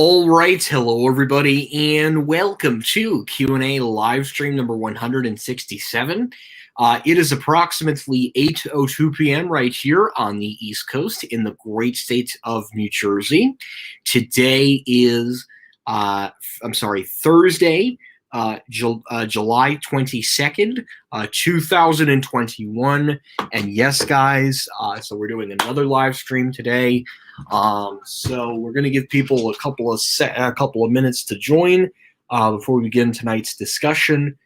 All right, hello everybody, and welcome to Q&A live stream number 167. It is approximately 8:02 p.m. right here on the East Coast in the great state of New Jersey. Today is, Thursday, July 22nd, 2021. And yes, guys, so we're doing another live stream today. So we're going to give people a couple of minutes to join before we begin tonight's discussion.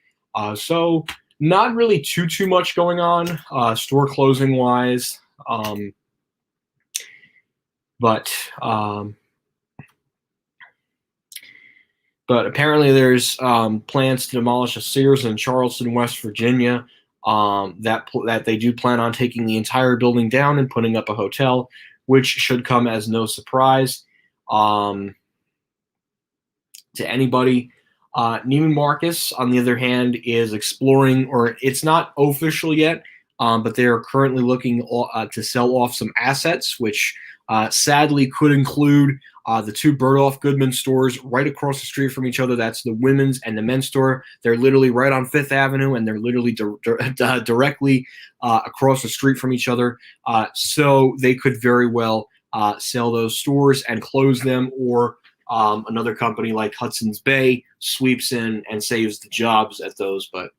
So not really too much going on store closing wise, but apparently there's plans to demolish a Sears in Charleston, West Virginia. That they do plan on taking the entire building down and putting up a hotel, which should come as no surprise to anybody. Neiman Marcus, on the other hand, is exploring, or it's not official yet, but they are currently looking to sell off some assets, which sadly could include the two Bergdorf Goodman stores right across the street from each other. That's the women's and the men's store. They're literally right on Fifth Avenue, and they're literally directly across the street from each other. So they could very well sell those stores and close them, or another company like Hudson's Bay sweeps in and saves the jobs at those. But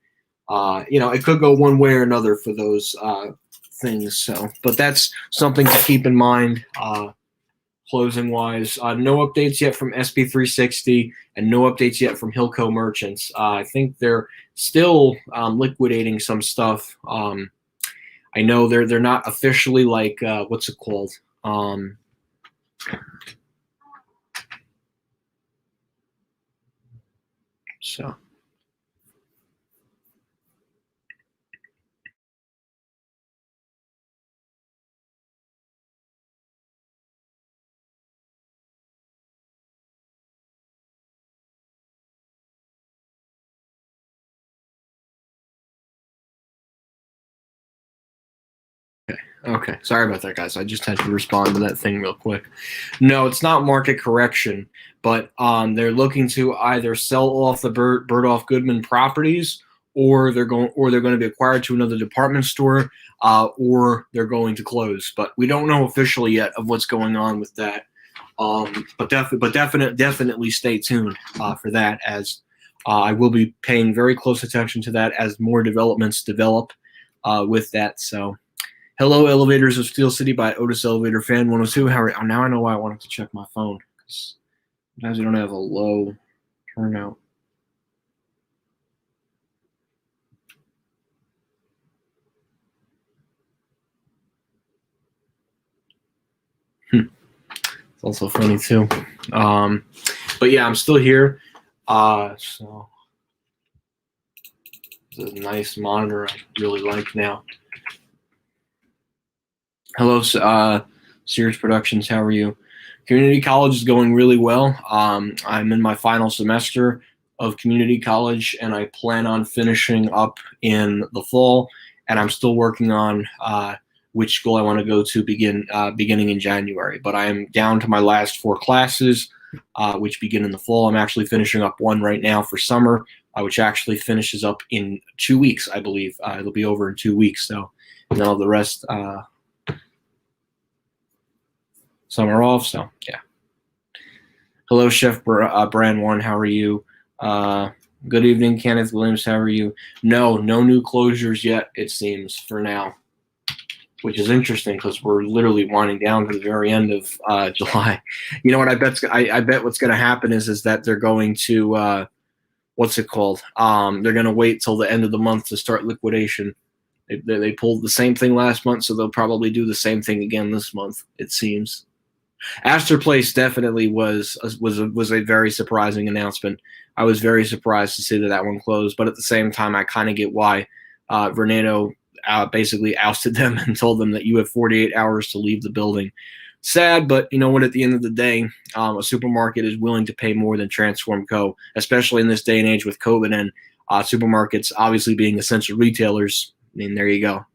it could go one way or another for those things. So, but that's something to keep in mind. Closing wise, no updates yet from SB360 and no updates yet from Hilco Merchants. I think they're still liquidating some stuff. I know they're not officially like what's it called? So. Okay. Sorry about that, guys. I just had to respond to that thing real quick. No, it's not market correction, but they're looking to either sell off the Bergdorf Goodman properties, or they're going to be acquired to another department store, or they're going to close. But we don't know officially yet of what's going on with that. But definitely stay tuned for that, as I will be paying very close attention to that as more developments develop with that. So. Hello, Elevators of Steel City by Otis Elevator Fan 102. Now I know why I wanted to check my phone, because sometimes you don't have a low turnout. It's also funny too. But yeah, I'm still here. So it's a nice monitor I really like now. Hello, Sears Productions. How are you? Community college is going really well. I'm in my final semester of community college, and I plan on finishing up in the fall. And I'm still working on which school I want to go to beginning in January. But I am down to my last 4 classes, which begin in the fall. I'm actually finishing up one right now for summer, which actually finishes up in 2 weeks, I believe. It'll be over in 2 weeks. So, and then all the rest. Summer off, so yeah. Hello, Chef Brand One. How are you? Good evening, Kenneth Williams. How are you? No new closures yet, it seems, for now, which is interesting because we're literally winding down to the very end of July. You know what? I bet what's going to happen is that they're going to what's it called? They're going to wait till the end of the month to start liquidation. They pulled the same thing last month, so they'll probably do the same thing again this month, it seems. Astor Place definitely was a very surprising announcement. I was very surprised to see that one closed, but at the same time, I kind of get why Vornado basically ousted them and told them that you have 48 hours to leave the building. Sad, but you know what? At the end of the day, a supermarket is willing to pay more than Transform Co., especially in this day and age with COVID and supermarkets obviously being essential retailers. I mean, there you go.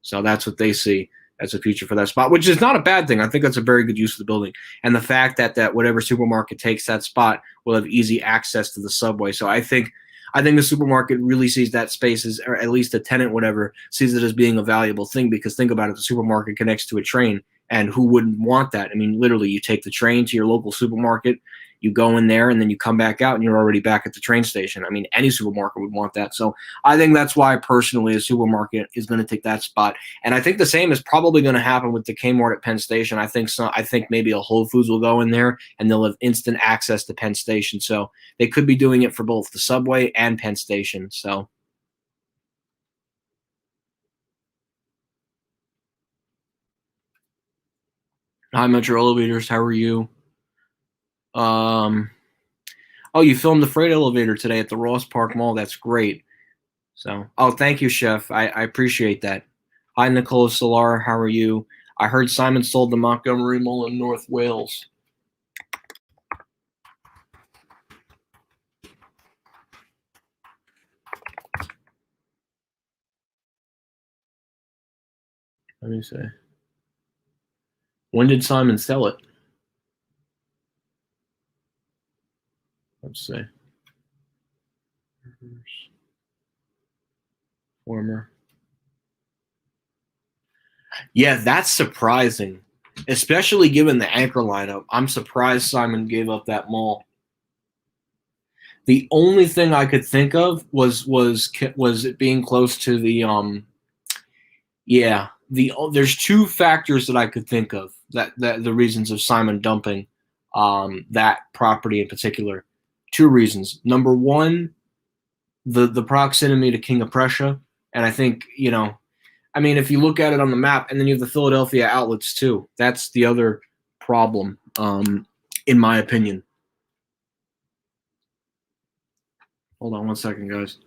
So that's what they see. as a future for that spot, which is not a bad thing. I think that's a very good use of the building, and the fact that whatever supermarket takes that spot will have easy access to the subway. So I think the supermarket really sees that space as, or at least the tenant, whatever, sees it as being a valuable thing, because think about it, the supermarket connects to a train, and who wouldn't want that? I mean, literally, you take the train to your local supermarket, you go in there, and then you come back out, and you're already back at the train station. I mean, any supermarket would want that. So I think that's why, personally, a supermarket is going to take that spot. And I think the same is probably going to happen with the Kmart at Penn Station. I think maybe a Whole Foods will go in there, and they'll have instant access to Penn Station. So they could be doing it for both the subway and Penn Station. So hi, Metro Elevators. How are you? Um, oh, you filmed the freight elevator today at the Ross Park Mall. That's great. So, oh, thank you, Chef. I appreciate that. Hi, Nicola Solar. How are you? I heard Simon sold the Montgomery Mall in North Wales. Let me see. When did Simon sell it? Let's see. Former. Yeah, that's surprising, especially given the anchor lineup. I'm surprised Simon gave up that mall. The only thing I could think of was it being close to the yeah, there's two factors that I could think of that the reasons of Simon dumping that property in particular. Two reasons. Number one, the proximity to King of Prussia, and I think, I mean, if you look at it on the map, and then you have the Philadelphia outlets too. That's the other problem, in my opinion. Hold on one second, guys.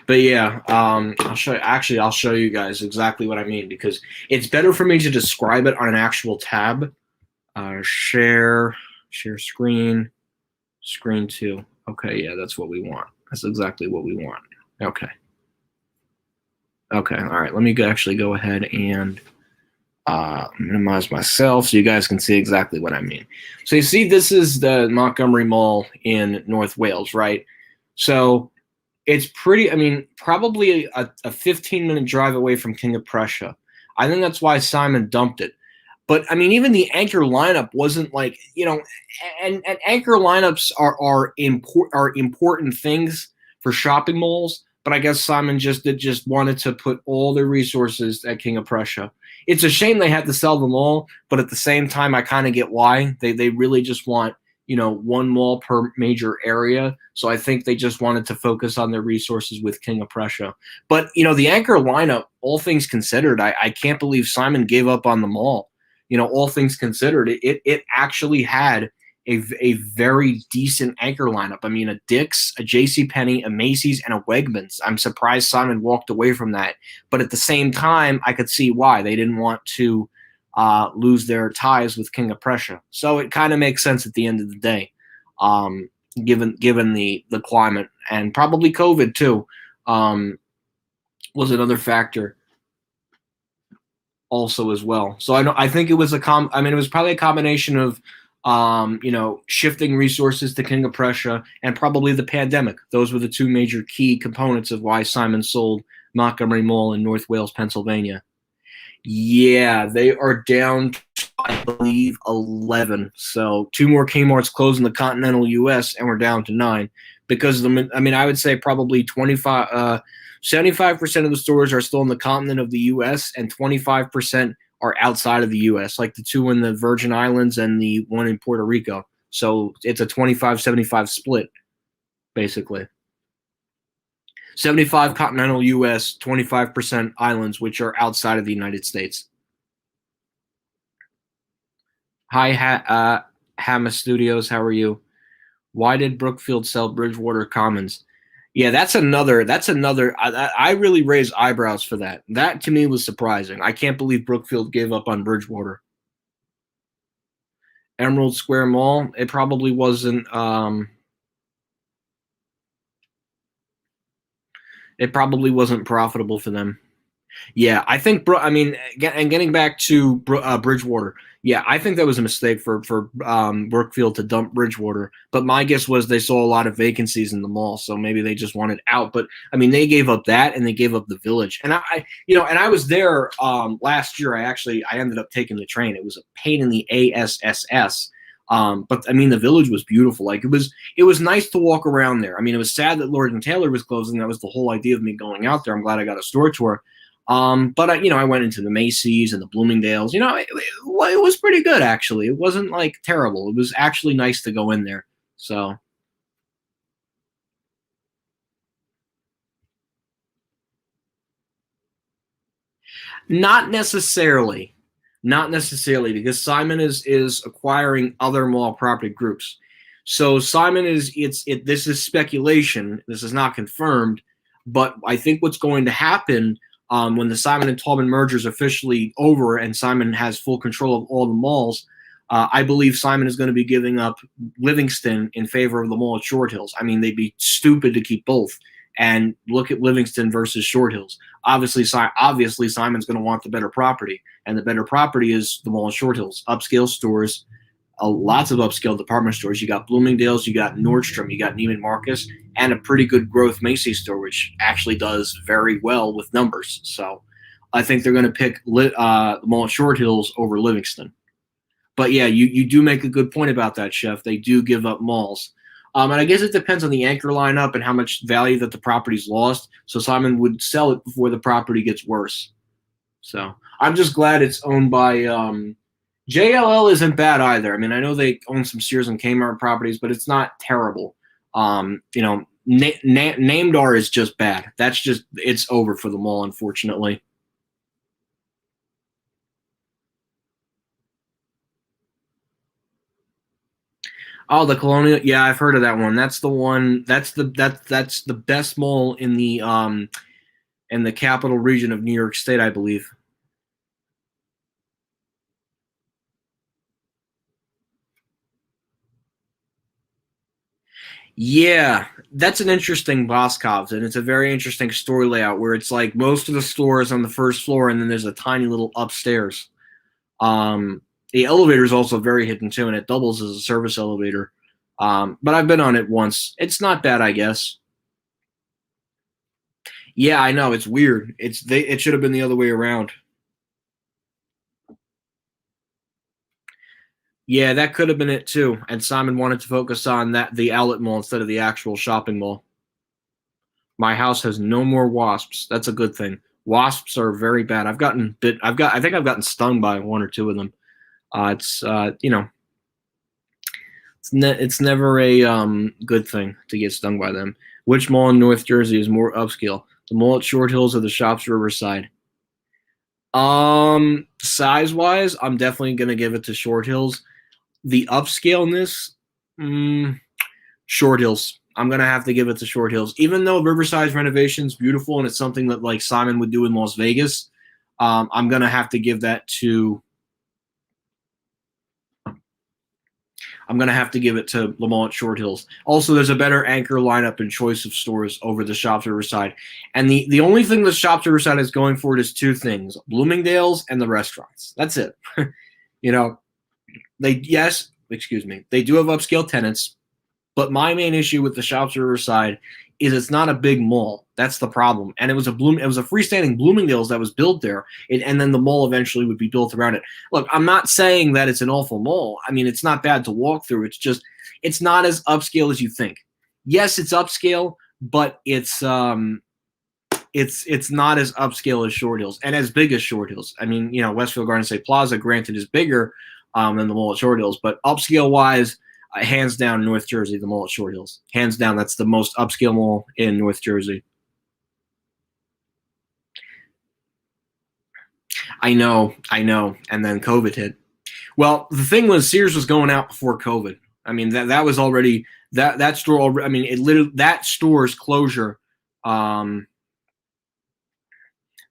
But yeah, I'll show. Actually, I'll show you guys exactly what I mean, because it's better for me to describe it on an actual tab. Share screen, screen two. Okay, yeah, that's what we want. That's exactly what we want. Okay. Okay. All right. Let me actually go ahead and minimize myself so you guys can see exactly what I mean. So you see, this is the Montgomery Mall in North Wales, right? So it's pretty, I mean, probably a 15-minute drive away from King of Prussia. I think that's why Simon dumped it. But I mean, even the anchor lineup wasn't like, and anchor lineups are important things for shopping malls. But I guess Simon just wanted to put all their resources at King of Prussia. It's a shame they had to sell them all, but at the same time, I kind of get why. They really just want, one mall per major area. So I think they just wanted to focus on their resources with King of Prussia. But the anchor lineup, all things considered, I can't believe Simon gave up on the mall. All things considered, it actually had a very decent anchor lineup. I mean, a Dick's, a J.C. Penney, a Macy's, and a Wegmans. I'm surprised Simon walked away from that. But at the same time, I could see why they didn't want to lose their ties with King of Prussia. So it kind of makes sense at the end of the day, given the climate, and probably COVID too, was another factor also as well. So I think it was it was probably a combination of shifting resources to King of Prussia and probably the pandemic. Those were the two major key components of why Simon sold Montgomery Mall in North Wales, Pennsylvania. Yeah, they are down to, I believe, 11. So two more Kmart's closed in the continental U.S. and we're down to 9. Because I would say probably 75% of the stores are still in the continent of the U.S. and 25% are outside of the U.S., like the two in the Virgin Islands and the one in Puerto Rico. So it's a 25-75 split, basically. 75 continental U.S., 25% islands, which are outside of the United States. Hi, Hammer Studios. How are you? Why did Brookfield sell Bridgewater Commons? Yeah, that's another I really raise eyebrows for that. That to me was surprising. I can't believe Brookfield gave up on Bridgewater. Emerald Square Mall, it probably wasn't profitable for them. Yeah, I think, bro. I mean, and getting back to Bridgewater, yeah, I think that was a mistake for Brookfield to dump Bridgewater. But my guess was they saw a lot of vacancies in the mall, so maybe they just wanted out. But I mean, they gave up that, and they gave up the Village. And and I was there last year. I ended up taking the train. It was a pain in the ass. But I mean, the Village was beautiful. Like it was nice to walk around there. I mean, it was sad that Lord and Taylor was closing. That was the whole idea of me going out there. I'm glad I got a store tour. But I went into the Macy's and the Bloomingdale's. It was pretty good actually. It wasn't like terrible. It was actually nice to go in there. So, not necessarily, not necessarily, because Simon is acquiring other mall property groups. So Simon is it's it. This is speculation. This is not confirmed, but I think what's going to happen when the Simon and Tallman merger is officially over and Simon has full control of all the malls. I believe Simon is going to be giving up Livingston in favor of the mall at Short Hills. I mean, they'd be stupid to keep both. And look at Livingston versus Short Hills. Obviously, Simon's going to want the better property, and the better property is the mall at Short Hills. Upscale stores, lots of upscale department stores. You got Bloomingdale's, you got Nordstrom, you got Neiman Marcus, and a pretty good growth Macy's store, which actually does very well with numbers. So I think they're going to pick the mall at Short Hills over Livingston. But yeah, you do make a good point about that, Chef. They do give up malls. And I guess it depends on the anchor lineup and how much value that the property's lost. So Simon would sell it before the property gets worse. So I'm just glad it's owned by JLL isn't bad either. I mean, I know they own some Sears and Kmart properties, but it's not terrible. Namedar is just bad. It's over for the mall, unfortunately. Oh, the Colonial. Yeah, I've heard of that one. That's the one. That's the best mall in the capital region of New York State, I believe. Yeah, that's an interesting Boscov's, and it's a very interesting store layout where it's like most of the store is on the first floor, and then there's a tiny little upstairs. Um, the elevator is also very hidden too, and it doubles as a service elevator. But I've been on it once. It's not bad, I guess. Yeah, I know it's weird. It should have been the other way around. Yeah, that could have been it too. And Simon wanted to focus on the outlet mall instead of the actual shopping mall. My house has no more wasps. That's a good thing. Wasps are very bad. I think I've gotten stung by one or two of them. It's it's never a good thing to get stung by them. Which mall in North Jersey is more upscale? The mall at Short Hills or the Shops Riverside? Size wise, I'm definitely gonna give it to Short Hills. The upscaleness, mm, Short Hills. I'm gonna have to give it to Short Hills, even though Riverside's renovation is beautiful and it's something that like Simon would do in Las Vegas. I'm gonna have to give that to. I'm gonna have to give it to Lamont Short Hills. Also, there's a better anchor lineup and choice of stores over the Shops Riverside, and the only thing the Shops Riverside is going for is two things: Bloomingdale's and the restaurants. That's it. you know, excuse me, they do have upscale tenants, but my main issue with the Shops Riverside is it's not a big mall. That's the problem. And it was a freestanding Bloomingdale's that was built there, and then the mall eventually would be built around it. Look, I'm not saying that it's an awful mall. I mean, it's not bad to walk through. It's just it's not as upscale as you think. Yes, it's upscale, but it's not as upscale as Short Hills and as big as Short Hills. I mean, Westfield Garden State Plaza, granted, is bigger than the mall at Short Hills, but upscale wise, hands down, North Jersey, the mall at Short Hills. Hands down, that's the most upscale mall in North Jersey. I know. And then COVID hit. Well, the thing was, Sears was going out before COVID. I mean, that was already that store. I mean, it literally that store's closure. Um,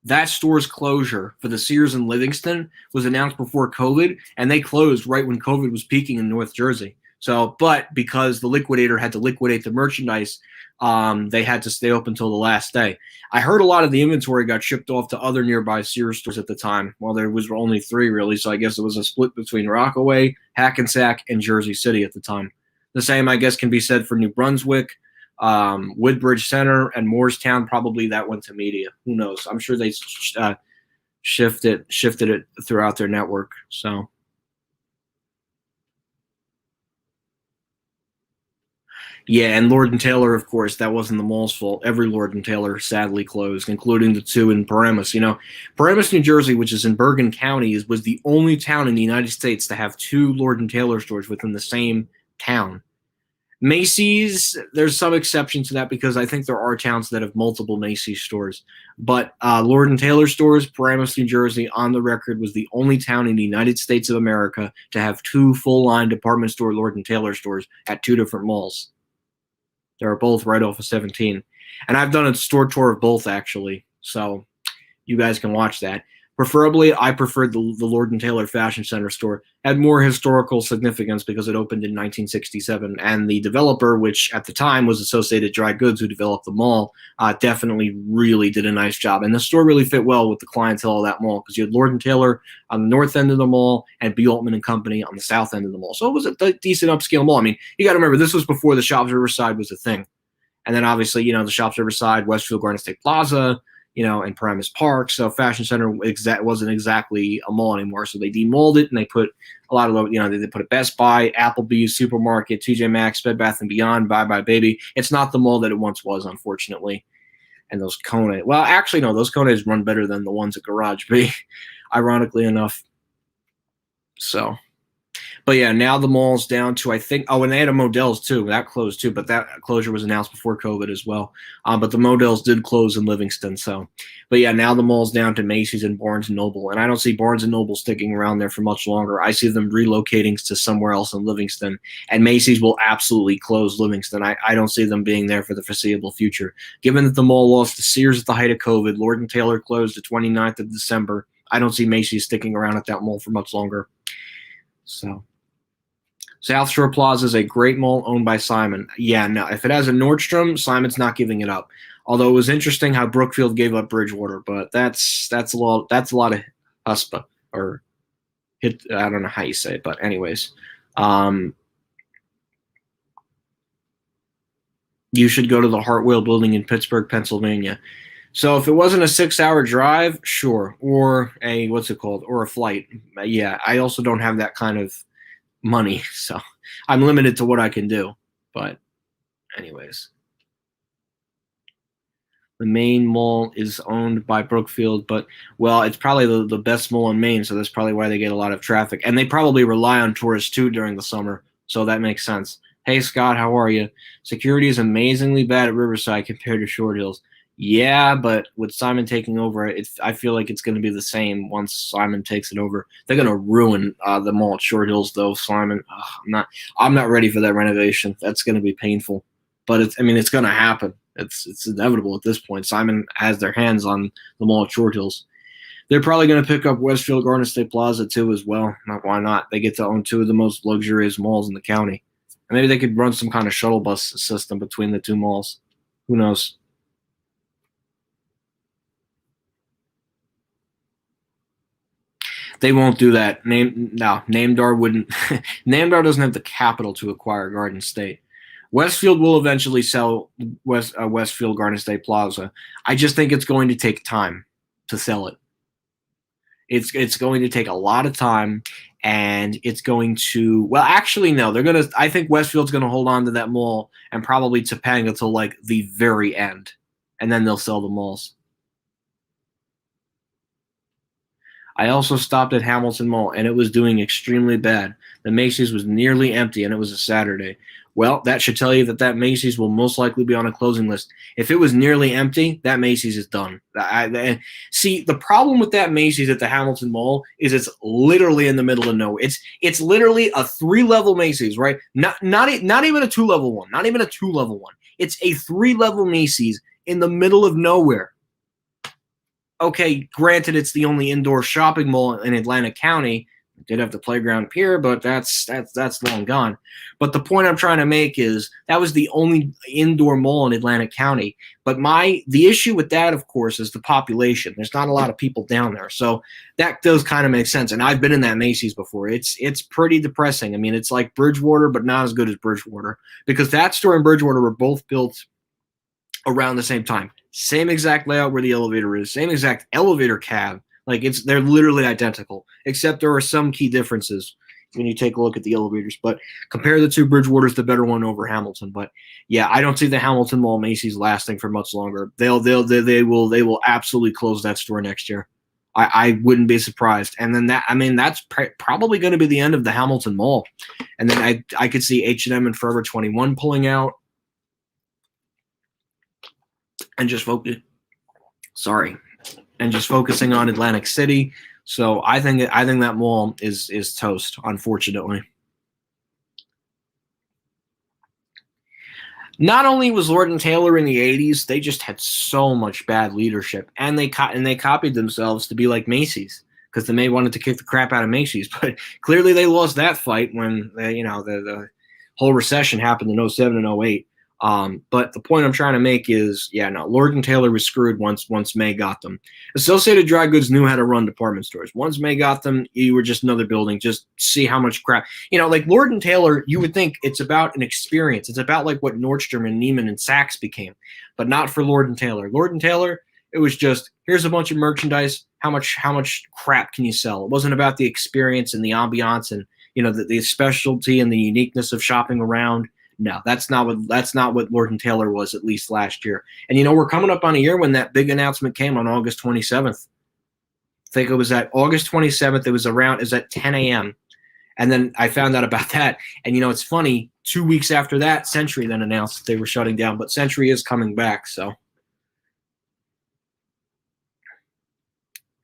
that store's closure for the Sears in Livingston was announced before COVID, and they closed right when COVID was peaking in North Jersey. So, but because the liquidator had to liquidate the merchandise, they had to stay open until the last day. I heard a lot of the inventory got shipped off to other nearby Sears stores at the time. Well, there was only three really, so I guess it was a split between Rockaway, Hackensack, and Jersey City at the time. The same, I guess, can be said for New Brunswick, Woodbridge Center, and Moorestown. Probably that went to media. Who knows? I'm sure they shifted it throughout their network. So. Yeah, and Lord and Taylor, of course, that wasn't the mall's fault. Every Lord and Taylor sadly closed, including the two in Paramus. Paramus, New Jersey, which is in Bergen County, was the only town in the United States to have two Lord and Taylor stores within the same town. Macy's, there's some exception to that because I think there are towns that have multiple Macy's stores. But Lord and Taylor stores, Paramus, New Jersey, on the record, was the only town in the United States of America to have two full-line department store Lord and Taylor stores at two different malls. They're both right off of 17. And I've done a store tour of both, actually. So you guys can watch that. Preferably, I preferred the Lord & Taylor Fashion Center store. It had more historical significance because it opened in 1967. And the developer, which at the time was Associated Dry Goods, who developed the mall, definitely really did a nice job. And the store really fit well with the clientele of that mall because you had Lord & Taylor on the north end of the mall and B. Altman and Company on the south end of the mall. So it was a decent upscale mall. I mean, you got to remember, this was before the Shops Riverside was a thing. And then obviously, the Shops Riverside, Westfield Garden State Plaza, and Paramus Park. So Fashion Center wasn't exactly a mall anymore. So they demalled it and they put a lot of, they put a Best Buy, Applebee's, Supermarket, TJ Maxx, Bed Bath & Beyond, Bye Bye Baby. It's not the mall that it once was, unfortunately. And those Kone, well, actually, no, those Kones run better than the ones at Garage B, ironically enough. So. But yeah, now the mall's down to, I think, and they had a Modell's too. That closed too, but that closure was announced before COVID as well. But the Modell's did close in Livingston. So, but yeah, now the mall's down to Macy's and Barnes & Noble. And I don't see Barnes & Noble sticking around there for much longer. I see them relocating to somewhere else in Livingston. And Macy's will absolutely close Livingston. I don't see them being there for the foreseeable future. Given that the mall lost to Sears at the height of COVID, Lord & Taylor closed the 29th of December, I don't see Macy's sticking around at that mall for much longer. So. South Shore Plaza is a great mall owned by Simon. Yeah, no, if it has a Nordstrom, Simon's not giving it up. Although it was interesting how Brookfield gave up Bridgewater, but that's a lot of huspa or hit. I don't know how you say it, but anyways, you should go to the Hartwell Building in Pittsburgh, Pennsylvania. So if it wasn't a 6-hour drive, sure, or or a flight. Yeah, I also don't have that kind of money, so I'm limited to what I can do. But anyways, the main mall is owned by Brookfield, but well, it's probably the best mall in Maine, so that's probably why they get a lot of traffic, and they probably rely on tourists too during the summer, so that makes sense. Hey Scott, how are you? Security is amazingly bad at Riverside compared to Short Hills. Yeah, but with Simon taking over, I feel like it's going to be the same once Simon takes it over. They're going to ruin the mall at Short Hills, though. Simon, I'm not ready for that renovation. That's going to be painful, but it's going to happen. It's inevitable at this point. Simon has their hands on the mall at Short Hills. They're probably going to pick up Westfield Garden State Plaza too as well. Why not? They get to own two of the most luxurious malls in the county, and maybe they could run some kind of shuttle bus system between the two malls. Who knows? They won't do that. Namdar wouldn't. Namdar doesn't have the capital to acquire Garden State. Westfield will eventually sell Westfield Garden State Plaza. I just think it's going to take time to sell it. It's going to take a lot of time, and it's going to. Well, actually, no. They're gonna. I think Westfield's going to hold on to that mall and probably Topanga till like the very end, and then they'll sell the malls. I also stopped at Hamilton Mall, and it was doing extremely bad. The Macy's was nearly empty, and it was a Saturday. Well, that should tell you that that Macy's will most likely be on a closing list. If it was nearly empty, that Macy's is done. See, the problem with that Macy's at the Hamilton Mall is it's literally in the middle of nowhere. It's literally a 3-level Macy's, right? Not even a 2-level one. Not even a 2-level one. It's a 3-level Macy's in the middle of nowhere. Okay, granted, it's the only indoor shopping mall in Atlantic County. It did have the playground pier, but that's long gone. But the point I'm trying to make is that was the only indoor mall in Atlantic County. But the issue with that, of course, is the population. There's not a lot of people down there, so that does kind of make sense. And I've been in that Macy's before. It's pretty depressing. I mean, it's like Bridgewater, but not as good as Bridgewater, because that store and Bridgewater were both built around the same time. Same exact layout where the elevator is, same exact elevator cab. Like they're literally identical, except there are some key differences when you take a look at the elevators. But compare the two, Bridgewater's the better one over Hamilton. But yeah, I don't see the Hamilton Mall Macy's lasting for much longer. They will absolutely close that store next year. I wouldn't be surprised. And then that's probably going to be the end of the Hamilton Mall. And then I could see H&M and Forever 21 pulling out. And just focusing on Atlantic City. So I think that mall is toast, unfortunately. Not only was Lord & Taylor in the 80s, they just had so much bad leadership, and they copied themselves to be like Macy's, because they wanted to kick the crap out of Macy's, but clearly they lost that fight when the whole recession happened in 07 and 08. But the point I'm trying to make is, Lord & Taylor was screwed once May got them. Associated Dry Goods knew how to run department stores. Once May got them, you were just another building. Just see how much crap. Like Lord & Taylor, you would think it's about an experience. It's about like what Nordstrom and Neiman and Saks became, but not for Lord & Taylor. Lord & Taylor, it was just, here's a bunch of merchandise. How much crap can you sell? It wasn't about the experience and the ambiance and, the specialty and the uniqueness of shopping around. No, that's not what Lord & Taylor was, at least last year. And we're coming up on a year when that big announcement came on August 27th. I think it was at August 27th. It was at 10 a.m. And then I found out about that. And it's funny, 2 weeks after that, Century then announced that they were shutting down. But Century is coming back, so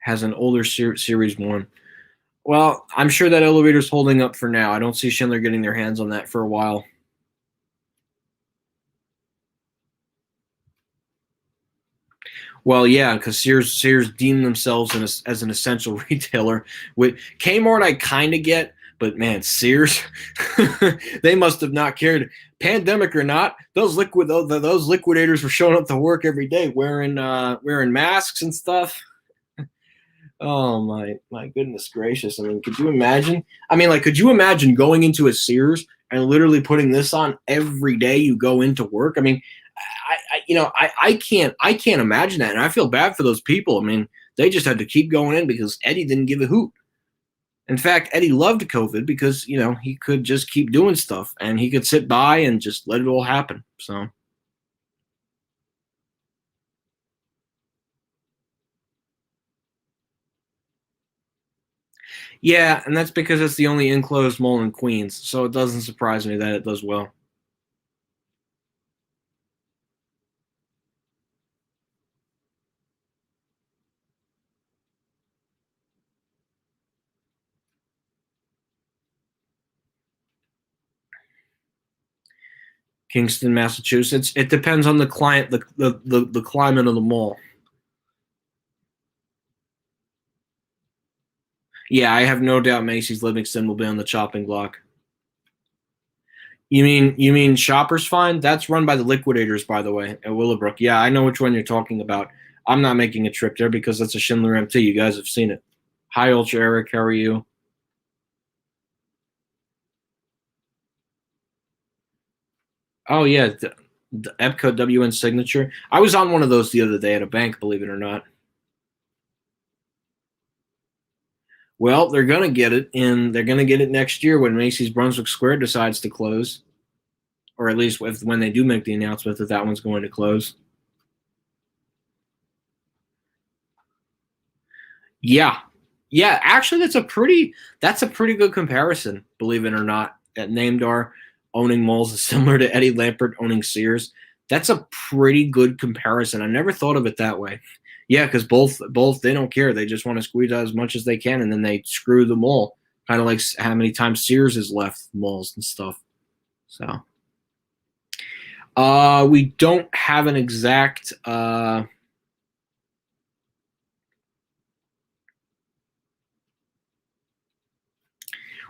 has an older series one. Well, I'm sure that elevator's holding up for now. I don't see Schindler getting their hands on that for a while. Well, yeah, because Sears deemed themselves as an essential retailer. With Kmart, I kind of get, but man, Sears, they must have not cared. Pandemic or not, those liquidators were showing up to work every day wearing masks and stuff. Oh my goodness gracious! I mean, could you imagine? Could you imagine going into a Sears and literally putting this on every day you go into work? I mean, I can't imagine that, and I feel bad for those people. I mean, they just had to keep going in because Eddie didn't give a hoot. In fact, Eddie loved COVID because he could just keep doing stuff and he could sit by and just let it all happen. So. Yeah, and that's because it's the only enclosed mall in Queens, so it doesn't surprise me that it does well. Kingston, Massachusetts. It depends on the client, the climate of the mall. Yeah, I have no doubt Macy's Livingston will be on the chopping block. You mean Shoppers Find? That's run by the Liquidators, by the way, at Willowbrook. Yeah, I know which one you're talking about. I'm not making a trip there because that's a Schindler MT. You guys have seen it. Hi, Ultra Eric. How are you? Oh yeah, the Epco WN signature. I was on one of those the other day at a bank. Believe it or not. Well, they're gonna get it they're gonna get it next year when Macy's Brunswick Square decides to close, or at least when they do make the announcement that that one's going to close. Yeah, yeah. Actually, that's a pretty good comparison. Believe it or not, at Namedar, owning malls is similar to Eddie Lampert owning Sears. That's a pretty good comparison. I never thought of it that way. Yeah, because both they don't care. They just want to squeeze out as much as they can, and then they screw the mall. Kind of like how many times Sears has left malls and stuff. So, we don't have an exact.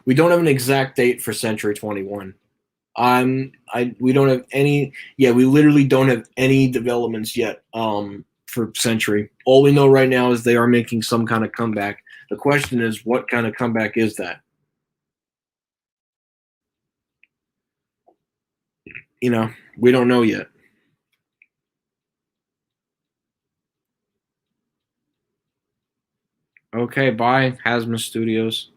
We don't have an exact date for Century 21. We don't have any. Yeah, we literally don't have any developments yet. For Century, all we know right now is they are making some kind of comeback. The question is, what kind of comeback is that? We don't know yet. Okay, bye, Hasma Studios.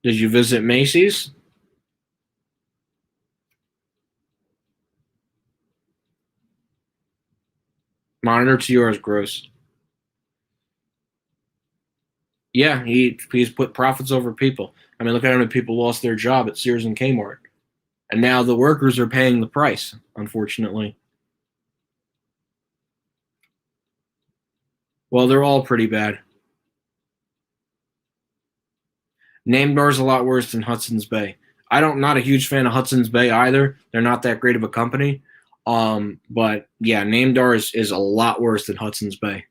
Did you visit Macy's? Monitor to yours, gross. Yeah, he's put profits over people. I mean, look at how many people lost their job at Sears and Kmart, and now the workers are paying the price. Unfortunately, well, they're all pretty bad. Namdar is a lot worse than Hudson's Bay. Not a huge fan of Hudson's Bay either. They're not that great of a company. But yeah, Namdar is a lot worse than Hudson's Bay.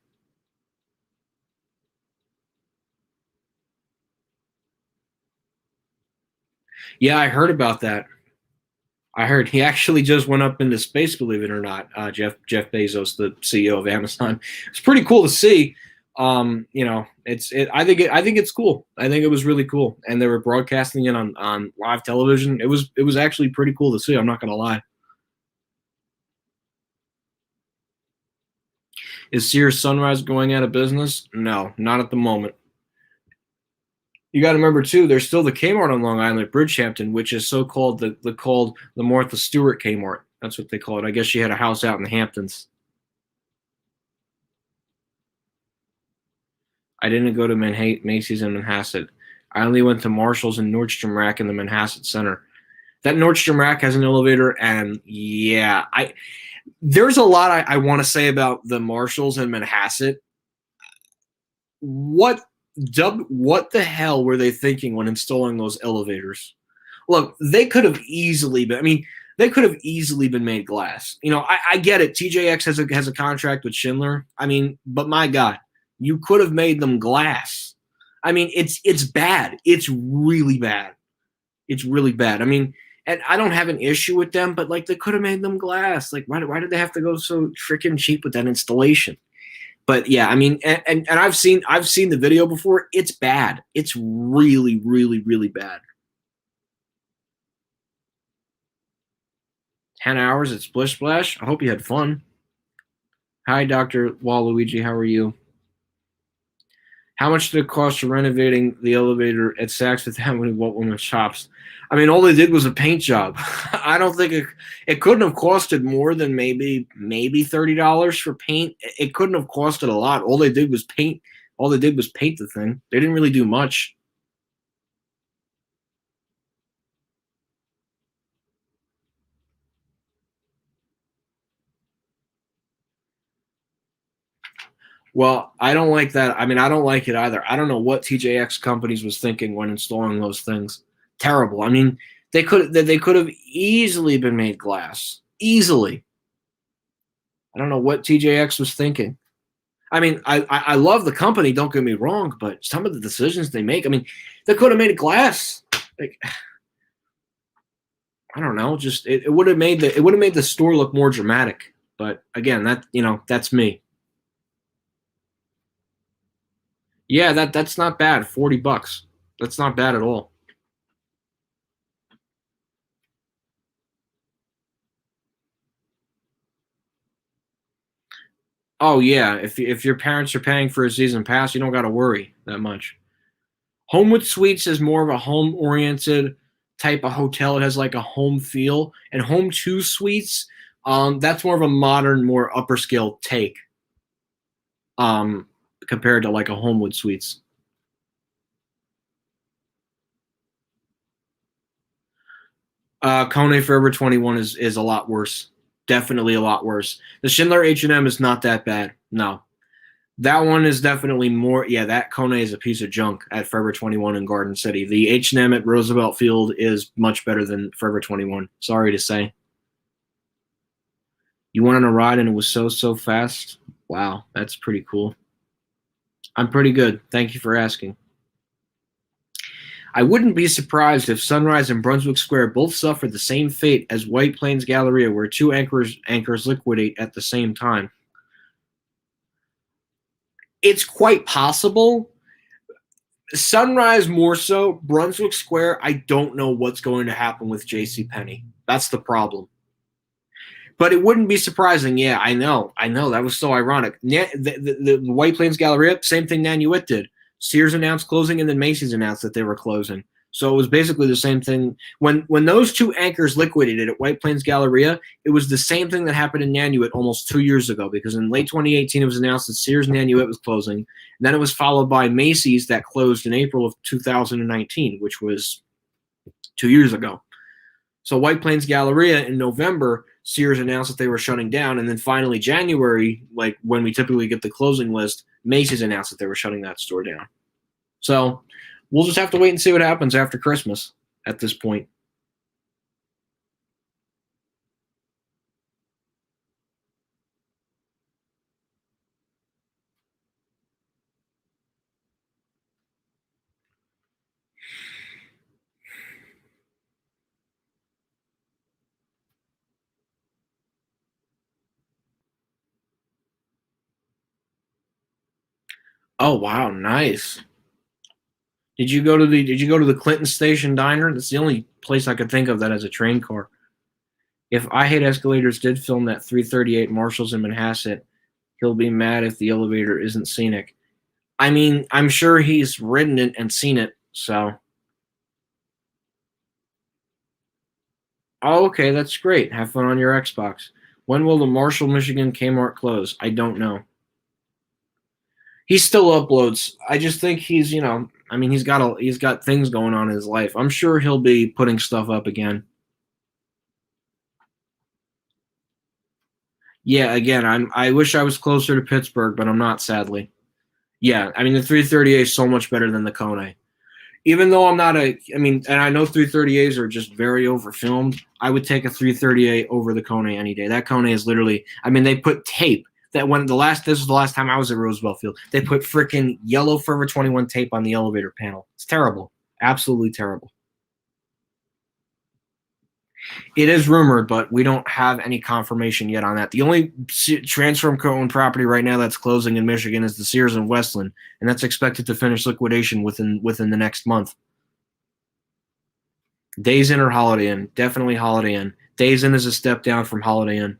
Yeah, I heard about that. I heard he actually just went up into space, believe it or not. Jeff Bezos, the CEO of Amazon. It's pretty cool to see. I think it's cool. I think it was really cool, and they were broadcasting it on live television. It was actually pretty cool to see. I'm not gonna lie. Is Sears Sunrise going out of business? No, not at the moment. You got to remember too. There's still the Kmart on Long Island, Bridgehampton, which is so called the Martha Stewart Kmart. That's what they call it. I guess she had a house out in the Hamptons. I didn't go to Macy's in Manhasset. I only went to Marshalls and Nordstrom Rack in the Manhasset Center. That Nordstrom Rack has an elevator, and yeah, there's a lot I want to say about the Marshalls in Manhasset. What what the hell were they thinking when installing those elevators? Look, they could have easily been. I mean, they could have easily been made glass. I get it. TJX has a contract with Schindler. I mean, but my God, you could have made them glass. I mean, it's bad. It's really bad. It's really bad. I mean, and I don't have an issue with them, but like they could have made them glass. Like, why did they have to go so freaking cheap with that installation? But yeah, I mean, and I've seen the video before. It's bad. It's really, really, really bad. 10 hours at Splish Splash. I hope you had fun. Hi, Dr. Waluigi. How are you? How much did it cost for renovating the elevator at Saks with how many what woman shops? I mean, all they did was a paint job. I don't think it couldn't have costed more than maybe $30 for paint. It couldn't have costed a lot. All they did was paint. All they did was paint the thing. They didn't really do much. Well, I don't like that. I mean, I don't like it either. I don't know what TJX companies was thinking when installing those things. Terrible. I mean, they could have easily been made glass. Easily. I don't know what TJX was thinking. I mean, I love the company. Don't get me wrong, but some of the decisions they make. I mean, they could have made it glass. Like, I don't know. Just it would have made the store look more dramatic. But again, that's me. Yeah, that's not bad. $40. That's not bad at all. Oh yeah, if your parents are paying for a season pass, you don't got to worry that much. Homewood Suites is more of a home oriented type of hotel. It has like a home feel, and Home Two Suites, that's more of a modern, more upper scale take, um, compared to like a Homewood Suites. Kone Forever 21 is a lot worse. Definitely a lot worse. The Schindler H&M is not that bad. No. That one is definitely more. Yeah, that Kone is a piece of junk at Forever 21 in Garden City. The H&M at Roosevelt Field is much better than Forever 21. Sorry to say. You went on a ride and it was so fast. Wow, that's pretty cool. I'm pretty good. Thank you for asking. I wouldn't be surprised if Sunrise and Brunswick Square both suffer the same fate as White Plains Galleria, where two anchors liquidate at the same time. It's quite possible. Sunrise more so. Brunswick Square, I don't know what's going to happen with J.C. Penney. That's the problem. But it wouldn't be surprising. Yeah, I know. That was so ironic. The White Plains Galleria, same thing Nanuet did. Sears announced closing, and then Macy's announced that they were closing. So it was basically the same thing. When those two anchors liquidated at White Plains Galleria, it was the same thing that happened in Nanuet almost 2 years ago, because in late 2018 it was announced that Sears Nanuet was closing. And then it was followed by Macy's that closed in April of 2019, which was 2 years ago. So White Plains Galleria in November, Sears announced that they were shutting down, and then finally January, like when we typically get the closing list, Macy's announced that they were shutting that store down. So we'll just have to wait and see what happens after Christmas at this point. Oh wow, nice. Did you go to the Clinton Station Diner? That's the only place I could think of that has a train car. If I Hate Escalators did film that 338 Marshalls in Manhasset, he'll be mad if the elevator isn't scenic. I mean, I'm sure he's ridden it and seen it, so. Oh, okay, that's great. Have fun on your Xbox. When will the Marshall, Michigan Kmart close? I don't know. He still uploads. I just think I mean, he's got things going on in his life. I'm sure he'll be putting stuff up again. Yeah, again, I wish I was closer to Pittsburgh, but I'm not, sadly. Yeah, I mean the 338 is so much better than the Kone. Even though I'm not I mean, and I know 338s are just very overfilmed, I would take a 338 over the Kone any day. That Kone is literally, I mean, they put tape that when this was the last time I was at Roosevelt Field, they put freaking yellow Forever 21 tape on the elevator panel. It's terrible. Absolutely terrible. It is rumored, but we don't have any confirmation yet on that. The only transfer owned property right now that's closing in Michigan is the Sears and Westland, and that's expected to finish liquidation within the next month. Days Inn or Holiday Inn? Definitely Holiday Inn. Days Inn is a step down from Holiday Inn.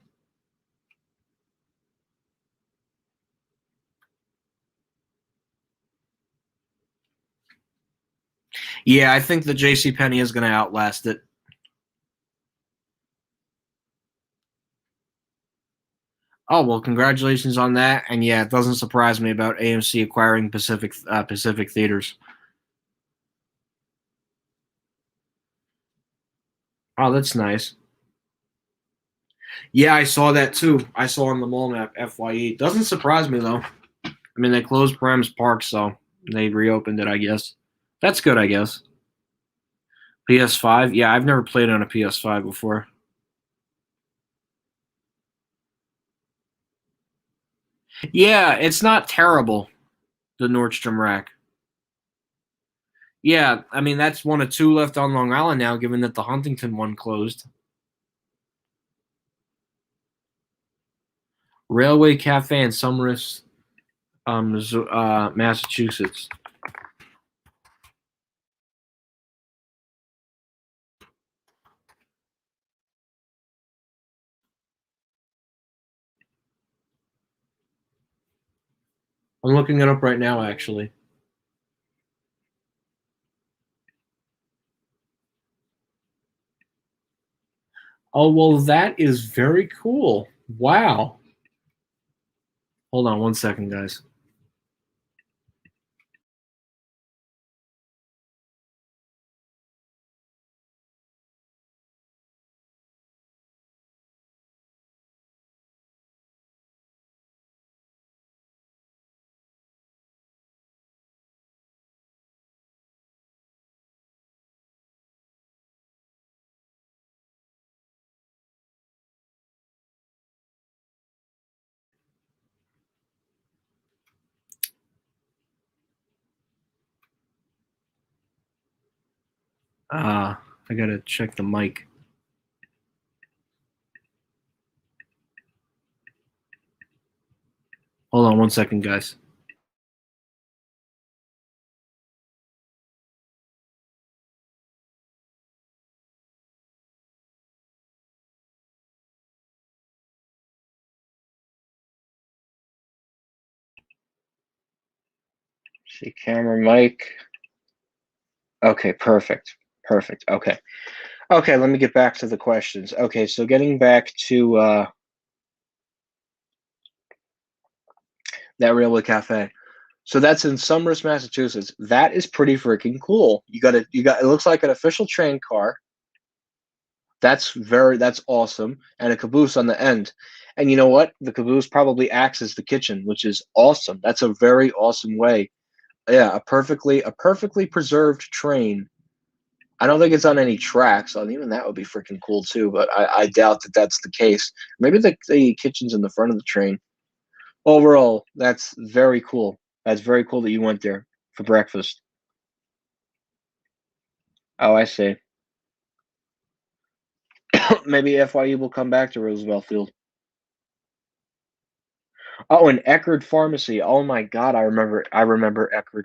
Yeah, I think the J.C. Penney is going to outlast it. Oh well, congratulations on that. And yeah, it doesn't surprise me about AMC acquiring Pacific Theaters. Oh, that's nice. Yeah, I saw that too. I saw on the mall map FYE. Doesn't surprise me though. I mean, they closed Paramus Park, so they reopened it, I guess. That's good, I guess. PS5? Yeah, I've never played on a PS5 before. Yeah, it's not terrible, the Nordstrom Rack. Yeah, I mean, that's one of two left on Long Island now, given that the Huntington one closed. Railway Cafe in Summerus, Massachusetts. I'm looking it up right now, actually. Oh, well, that is very cool. Wow. Hold on one second, guys. I gotta check the mic. Hold on 1 second, guys. See camera mic. Okay, perfect. Perfect. Okay. Okay, let me get back to the questions. Okay, so getting back to that Railway Cafe. So that's in Somers, Massachusetts. That is pretty freaking cool. You got it looks like an official train car. That's awesome. And a caboose on the end. And you know what? The caboose probably acts as the kitchen, which is awesome. That's a very awesome way. Yeah, a perfectly preserved train. I don't think it's on any tracks. And even that would be freaking cool too, but I doubt that that's the case. Maybe the kitchen's in the front of the train. Overall, that's very cool. That's very cool that you went there for breakfast. Oh, I see. Maybe FYU will come back to Roosevelt Field. Oh, and Eckerd Pharmacy. Oh my God, I remember Eckerd.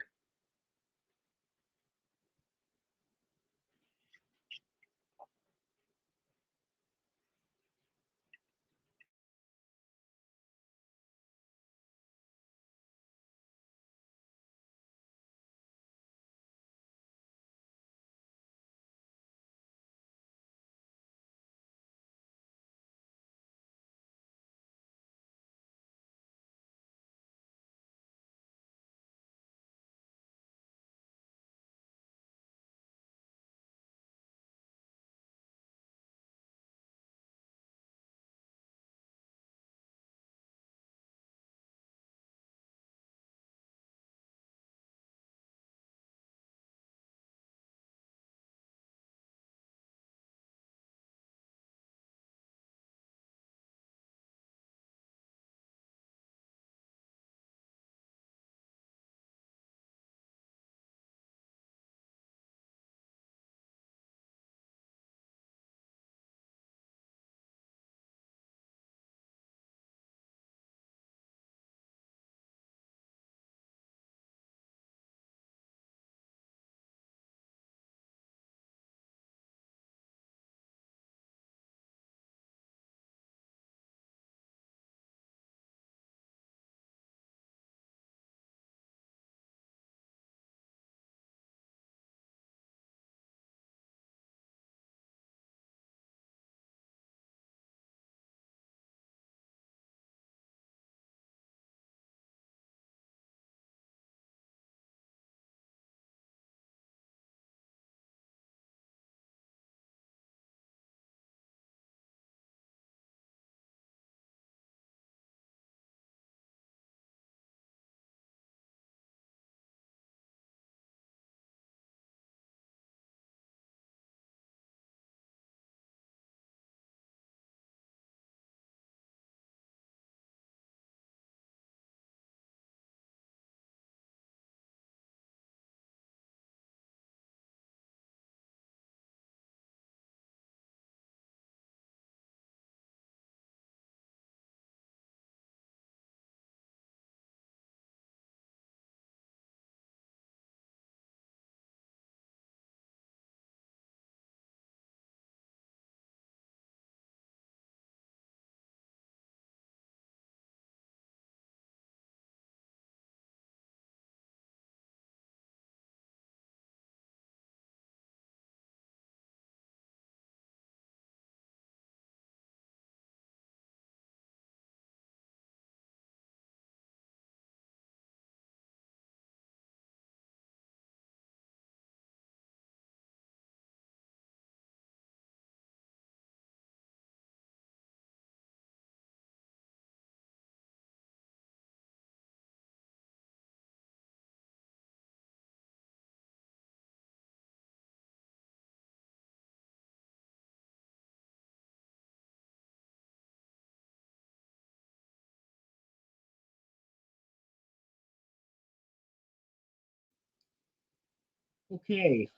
Okay.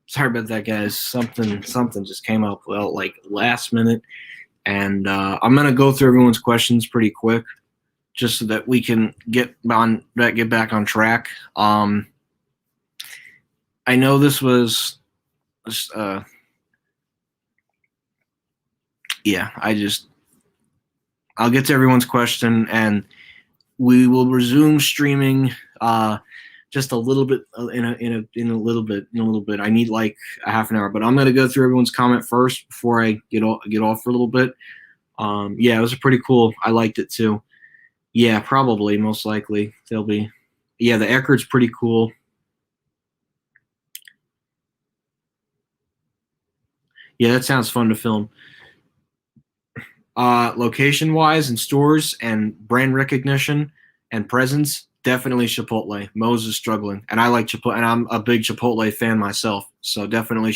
Sorry about that, guys. Something just came up like last minute, and I'm gonna go through everyone's questions pretty quick, just so that we can get back on track. I know this was, yeah. I'll get to everyone's question, and we will resume streaming. Just a little bit in a little bit. I need like a half an hour, but I'm gonna go through everyone's comment first before I get off for a little bit. Yeah, it was pretty cool. I liked it too. Yeah, probably, most likely they'll be. Yeah, the Eckert's pretty cool. Yeah, that sounds fun to film. Location wise and stores and brand recognition and presence, definitely Chipotle. Moe's is struggling, and I like Chipotle, and I'm a big Chipotle fan myself. So definitely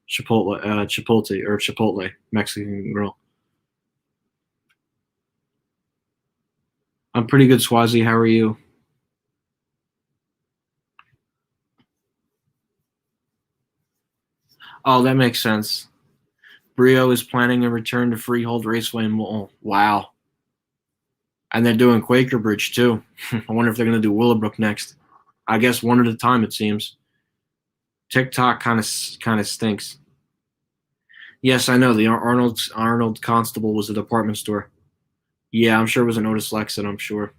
Chipotle Mexican grill. I'm pretty good, Swazi. How are you? Oh, that makes sense. Brio is planning a return to Freehold Raceway Mall. Wow. And they're doing Quaker Bridge too. I wonder if they're going to do Willowbrook next. I guess one at a time, it seems. TikTok kind of stinks. Yes, I know. The Arnold Constable was a department store. Yeah, I'm sure it was an Otis Lexus, I'm sure.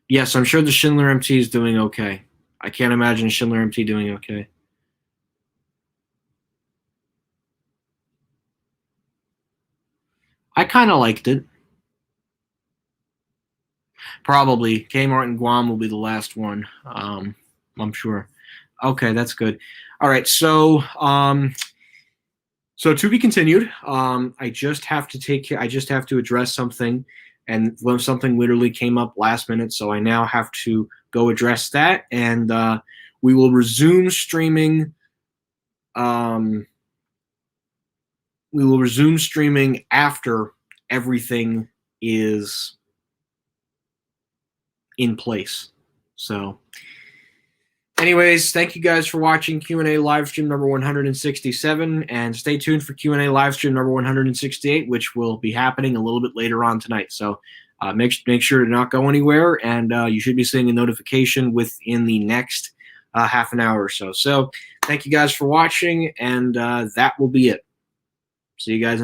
Yes, I'm sure the Schindler MT is doing okay. I can't imagine Schindler MT doing okay. I kind of liked it. Probably Kmart and Guam will be the last one. I'm sure. Okay, that's good. All right, so so to be continued. I just have to address something, and when something literally came up last minute, so I now have to go address that, and we will resume streaming. We will resume streaming after everything is in place. So anyways, thank you guys for watching Q&A live stream number 167, and stay tuned for Q&A live stream number 168, which will be happening a little bit later on tonight. So make sure to not go anywhere, and you should be seeing a notification within the next half an hour or so. So thank you guys for watching, and that will be it. See you guys.